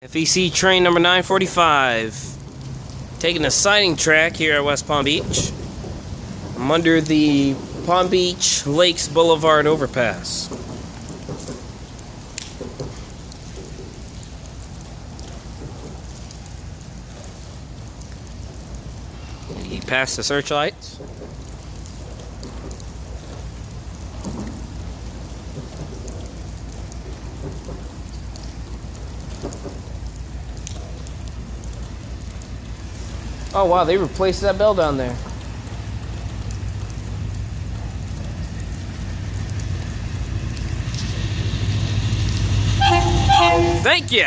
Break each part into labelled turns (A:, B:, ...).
A: FEC Train number 945, taking a sighting track here at West Palm Beach. I'm under the Palm Beach Lakes Boulevard overpass. He passed the searchlights. Oh wow, they replaced that bell down there. Thank you.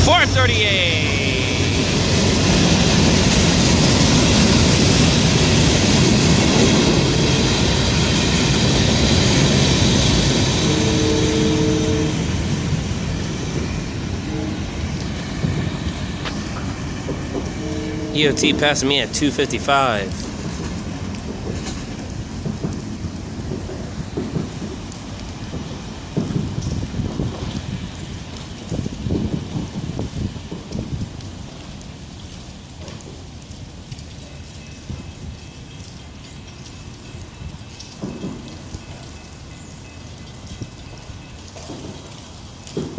A: 438. EOT passing me at 255.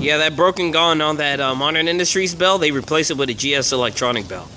A: Yeah, that broken gone on that Modern Industries bell, they replaced it with a GS electronic bell.